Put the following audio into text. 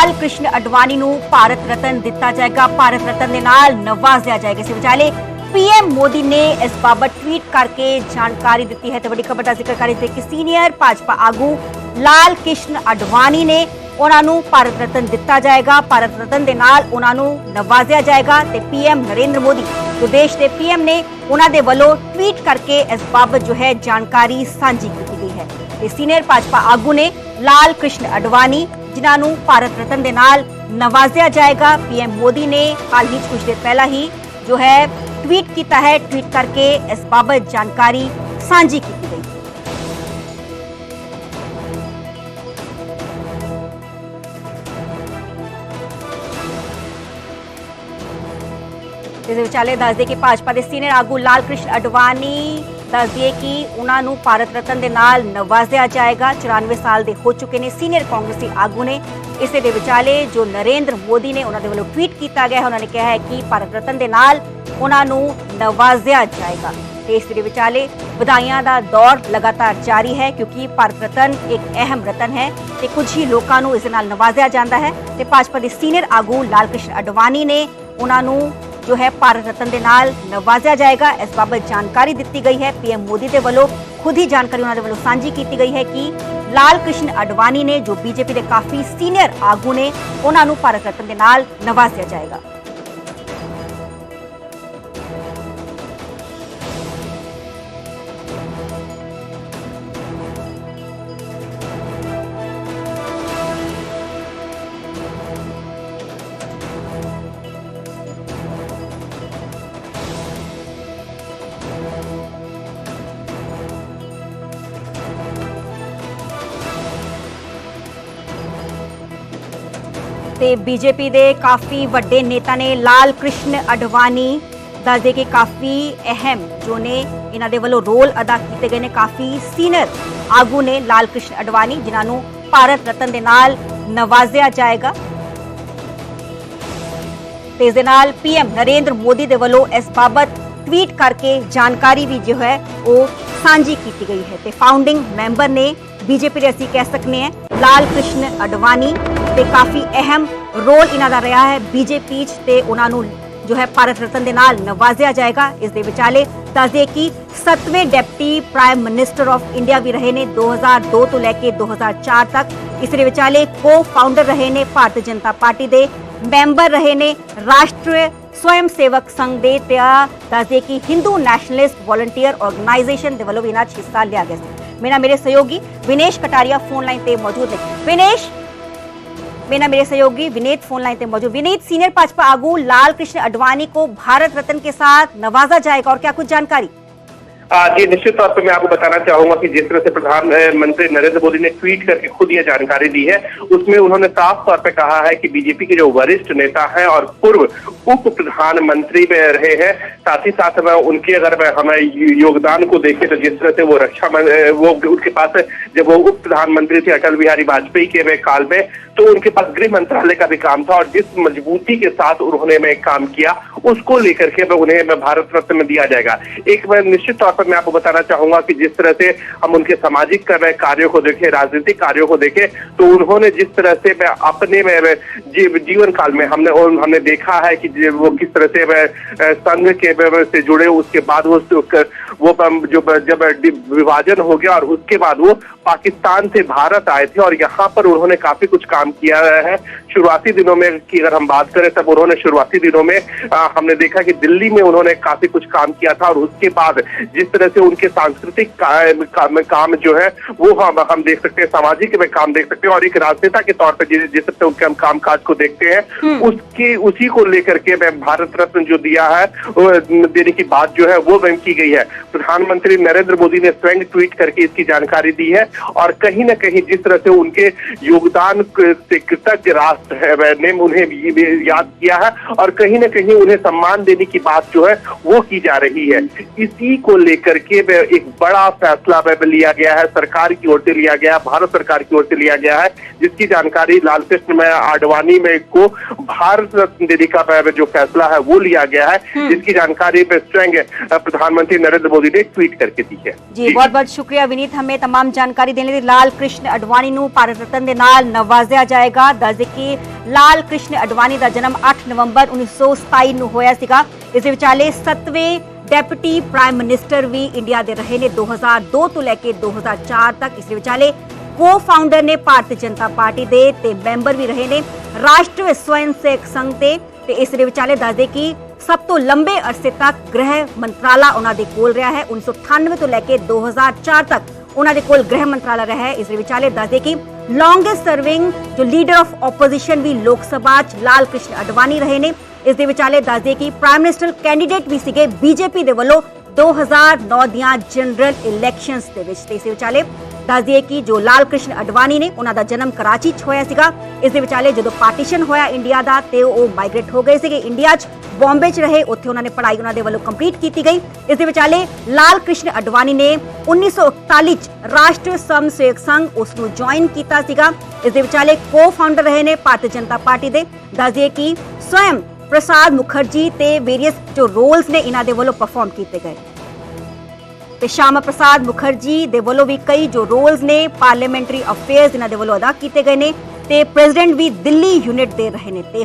ਲਾਲ ਕ੍ਰਿਸ਼ਨ ਅਡਵਾਨੀ ਨੂੰ ਭਾਰਤ ਰਤਨ ਦਿੱਤਾ ਜਾਏਗਾ। ਭਾਰਤ ਰਤਨ ਦੇ ਨਾਲ ਨਵਾਜ਼ਿਆ ਜਾਏਗਾ। ਇਸ ਵਿਚਾਲੇ पीएम मोदी ने इस बाबत ट्वीट करके जानकारी दी है। तो बड़ी खबर का जिक्र कर रहे थे कि सीनियर भाजपा आगू लाल कृष्ण अडवाणी ने उन्होंने भारत रत्न दिता जाएगा। भारत रत्न के नाल उन्होंने नवाजिया जाएगा। तो पीएम नरेंद्र मोदी जो देश के पीएम ने उन्होंने वालों ट्वीट करके इस बाबत जो है जानकारी साझी की गई है। तो सीनियर भाजपा आगू ने लाल कृष्ण अडवाणी जिन्होंने भारत रत्न के नाल नवाजिया जाएगा। पीएम मोदी ने हाल ही कुछ देर पहला ही जो है ट्वीट किया है। ट्वीट करके इस बाबत जानकारी साझी की गई। इस विचाले दस दे कि भाजपा के सीनियर आगू लाल कृष्ण अडवाणी दस दिए कि उन्होंने भारत रत्न के नाल नवाजिया जाएगा। 94 साल के हो चुके हैं सीनियर कांग्रेसी आगू ने। इस दे विचाले जो नरेंद्र मोदी ने उन्होंने वालों ट्वीट किया गया है। उन्होंने कहा है कि भारत रत्न के नाल उन्होंने नवाजिया जाएगा। इस दे विचाले बधाइयां का दौर लगातार जारी है क्योंकि भारत रत्न एक अहम रत्न है। तो कुछ ही लोगों को इस नाल नवाजिया जाता है। तो भाजपा के सीनियर आगू लाल कृष्ण अडवाणी ने उन्होंने जो है भारत रत्न के नाल नवाजिया जाएगा। इस बाबत जानकारी दी गई है। पीएम मोदी के वालों खुद ही जानकारी उन्होंने वालों साझी की गई है कि लाल कृष्ण अडवाणी ने जो बीजेपी के काफी सीनियर आगू ने उन्होंने भारत रत्न के नाल नवाजिया जाएगा। ते बीजेपी के काफ़ी वड्डे नेता ने लाल कृष्ण अडवाणी दस दे के काफ़ी अहम जो ने इन्हों के वालों रोल अदा किए गए ने। काफ़ी सीनियर आगू ने लाल कृष्ण अडवाणी जिन्होंने भारत रत्न के नाल नवाजिया जाएगा। इस दे नाल पीएम नरेंद्र मोदी के वालों इस बाबत ट्वीट करके जानकारी भी जो है वो साझी की गई है। तो फाउंडिंग मैंबर ने बीजेपी के असीं कह सकते हैं लाल कृष्ण अडवाणी ते काफ़ी अहम रोल इन्हां दा रहा है बीजेपी ते उन्होंने जो है भारत रत्न के नाल नवाजिया जाएगा। इस दे विचाले दस दे कि 7वें deputy prime minister of India भी रहे ने 2002 तो लैके 2004 तक। इस दे विचाले को फाउंडर रहे ने भारतीय जनता पार्टी के मैंबर रहे ने राष्ट्रीय स्वयं सेवक संघ के दस दे कि हिंदू नैशनलिस्ट वॉलंटियर ऑर्गेनाइजेशन के वालों भी इन्हां हिस्सा लिया गया। मेरे सहयोगी विनेश कटारिया फोन लाइन पे मौजूद है। मेरे सहयोगी विनीत फोन लाइन पे मौजूद। विनीत, सीनियर भाजपा आगू लाल कृष्ण अडवाणी को भारत रत्न के साथ नवाजा जाएगा और क्या कुछ जानकारी? जी निश्चित तौर पर मैं आपको बताना चाहूंगा कि जिस तरह से प्रधानमंत्री नरेंद्र मोदी ने ट्वीट करके खुद यह जानकारी दी है उसमें उन्होंने साफ तौर पर कहा है कि बीजेपी के जो वरिष्ठ नेता हैं और पूर्व उप प्रधानमंत्री में रहे हैं, साथ ही साथ में उनके अगर हमें योगदान को देखें तो जिस तरह से वो वो उनके पास जब वो उप प्रधानमंत्री थे अटल बिहारी वाजपेयी के काल में तो उनके पास गृह मंत्रालय का भी काम था और जिस मजबूती के साथ उन्होंने काम किया उसको लेकर के उन्हें भारत रत्न में दिया जाएगा। एक निश्चित तौर पर मैं आपको बताना चाहूंगा कि जिस तरह से हम उनके सामाजिक कार्यों को देखें, राजनीतिक कार्यों को देखें तो उन्होंने जिस तरह से अपने जीवन काल में हमने देखा है कि वो किस तरह से संघ के से जुड़े। उसके बाद वो जो जब विभाजन हो गया और उसके बाद वो पाकिस्तान से भारत आए थे और यहाँ पर उन्होंने काफी कुछ काम किया है। शुरुआती दिनों में की अगर हम बात करें तब उन्होंने शुरुआती दिनों में हमने देखा कि दिल्ली में उन्होंने काफी कुछ काम किया था और उसके बाद जिस तरह से उनके सांस्कृतिक काम जो है वो हम देख सकते हैं, सामाजिक में काम देख सकते हैं और एक राजनेता के तौर पर जिस तरह से उनके हम कामकाज को देखते हैं उसी को लेकर के भारत रत्न जो दिया है देने की बात जो है वो की गई है। प्रधानमंत्री नरेंद्र मोदी ने स्वयं ट्वीट करके इसकी जानकारी दी है और कहीं न कहीं जिस तरह से उनके योगदान से कृतज्ञ राष्ट्र है ने उन्हें याद किया है और कहीं न कहीं उन्हें सम्मान देने की बात जो है वो की जा रही है। इसी को लेकर के एक बड़ा फैसला लिया गया है, सरकार की ओर से लिया गया है, भारत सरकार की ओर से लिया गया है, जिसकी जानकारी लालकृष्ण आडवाणी में को भारत रत्न देने का जो फैसला है वो लिया गया है, जिसकी जानकारी स्वयं प्रधानमंत्री नरेंद्र मोदी ने ट्वीट करके दी है। जी बहुत बहुत शुक्रिया विनीत, हमें तमाम जानकारी देने ਲਈ। ਲਾਲ ਕ੍ਰਿਸ਼ਨ ਅਡਵਾਨੀ ਨੂੰ ਭਾਰਤ ਰਤਨ ਦੇ ਨਾਲ ਨਵਾਜ਼ਿਆ ਜਾਏਗਾ। ਦੱਸ ਦੇ ਕਿ ਲਾਲ ਕ੍ਰਿਸ਼ਨ ਅਡਵਾਨੀ ਦਾ ਜਨਮ 8 ਨਵੰਬਰ 1927 ਨੂੰ ਹੋਇਆ ਸੀਗਾ। ਇਸ ਦੇ ਵਿਚਾਲੇ 7ਵੇਂ ਡੈਪੂਟੀ ਪ੍ਰਾਈਮ ਮਿਨਿਸਟਰ ਵੀ ਇੰਡੀਆ ਦੇ ਰਹੇ ਨੇ 2002 ਤੋਂ ਲੈ ਕੇ 2004 ਤੱਕ। ਇਸ ਦੇ ਵਿਚਾਲੇ co-founder ਨੇ ਭਾਰਤੀ ਜਨਤਾ ਪਾਰਟੀ ਦੇ ਤੇ ਮੈਂਬਰ ਵੀ ਰਹੇ ਨੇ ਰਾਸ਼ਟਰੀ ਸਵੈਮ ਸੇਵਕ ਸੰਘ ਤੇ ਇਸ ਦੇ ਵਿਚਾਲੇ ਦੱਸ ਦੇ ਕਿ ਸਭ ਤੋਂ ਲੰਬੇ ਅਰਸੇ ਤੱਕ ਗ੍ਰਹਿ ਮੰਤਰਾਲਾ ਉਹਨਾਂ ਦੇ ਕੋਲ ਰਿਹਾ ਹੈ। 1998 ਤੋਂ ਲੈ ਕੇ 2004 ਤੱਕ ਉਹਨਾਂ ਦੇ ਕੋਲ ਗ੍ਰਹਿ ਮੰਤਰਾਲਾ ਰਿਹਾ ਹੈ। ਇਸ ਦੇ ਵਿਚਾਲੇ ਦੱਸਦੇ ਕਿ ਲੌਂਗੇਸਟ ਸਰਵਿੰਗ ਜੋ ਲੀਡਰ ਆਫ ਆਪੋਜੀਸ਼ਨ ਵੀ ਲੋਕ ਸਭਾ 'ਚ ਲਾਲ ਕ੍ਰਿਸ਼ਨ ਅਡਵਾਨੀ ਰਹੇ ਨੇ। ਇਸ ਦੇ ਵਿਚਾਲੇ ਦੱਸਦੇ ਕਿ ਪ੍ਰਾਈਮ ਮਿਨਿਸਟਰ ਕੈਂਡੀਡੇਟ ਵੀ ਸੀਗੇ ਬੀਜੇਪੀ ਦੇ ਵੱਲੋਂ 2009 ਦੀਆਂ ਜਨਰਲ ਇਲੈਕਸ਼ਨਸ ਦੇ ਵਿੱਚ। ਤੇ ਇਸ ਦੇ ਵਿਚਾਲੇ ਦੱਸ ਦਈਏ ਕਿ ਜੋ ਲਾਲ ਕ੍ਰਿਸ਼ਨ ਅਡਵਾਨੀ ਨੇ ਉਹਨਾਂ ਦਾ ਜਨਮ ਕਰਾਚੀ 'ਚ ਹੋਇਆ ਸੀਗਾ। ਇਸ ਦੇ ਵਿਚਾਲੇ ਜਦੋਂ ਪਾਰਟੀਸ਼ਨ ਹੋਇਆ ਇੰਡੀਆ ਦਾ ਤੇ ਉਹ ਮਾਈਗ੍ਰੇਟ ਹੋ ਗਏ ਸੀਗੇ ਇੰਡੀਆ 'ਚ, ਬੰਬੇ 'ਚ ਰਹੇ, ਉੱਥੇ ਉਹਨਾਂ ਨੇ ਪੜ੍ਹਾਈ ਉਹਨਾਂ ਦੇ ਵੱਲੋਂ ਕੰਪਲੀਟ ਕੀਤੀ ਗਈ। ਇਸ ਦੇ ਵਿਚਾਲੇ ਲਾਲ ਕ੍ਰਿਸ਼ਨ ਅਡਵਾਨੀ ਨੇ 1941 'ਚ ਰਾਸ਼ਟਰੀ ਸਵੈਮ ਸੇਵਕ ਸੰਘ ਉਸ ਨੂੰ ਜੁਆਇਨ ਕੀਤਾ ਸੀਗਾ। ਇਸ ਦੇ ਵਿਚਾਲੇ co-founder ਰਹੇ ਨੇ ਭਾਰਤੀ ਜਨਤਾ ਪਾਰਟੀ ਦੇ। ਦੱਸ ਦਈਏ ਕਿ ਸਵੈਮ ਪ੍ਰਸਾਦ ਮੁਖਰਜੀ ਤੇ ਵੇਰੀਅਸ ਜੋ ਰੋਲਸ ਨੇ ਇਹਨਾਂ ਦੇ ਵੱਲੋਂ ਪਰਫਾਰਮ ਕੀਤੇ ਗਏ ਤੇ ਸ਼ਾਮਾ ਪ੍ਰਸਾਦ ਮੁਖਰਜੀ ਦੇ ਵੱਲੋਂ ਵੀ ਕਈ ਜੋ ਰੋਲਸ ਨੇ ਪਾਰਲੀਮੈਂਟਰੀ ਅਫੇਅਰਸ ਇਹਨਾਂ ਦੇ ਵੱਲੋਂ ਅਦਾ ਕੀਤੇ ਗਏ ਨੇ ਤੇ ਪ੍ਰੈਜ਼ੀਡੈਂਟ ਵੀ ਦਿੱਲੀ ਯੂਨਿਟ ਦੇ ਰਹੇ ਨੇ ਤੇ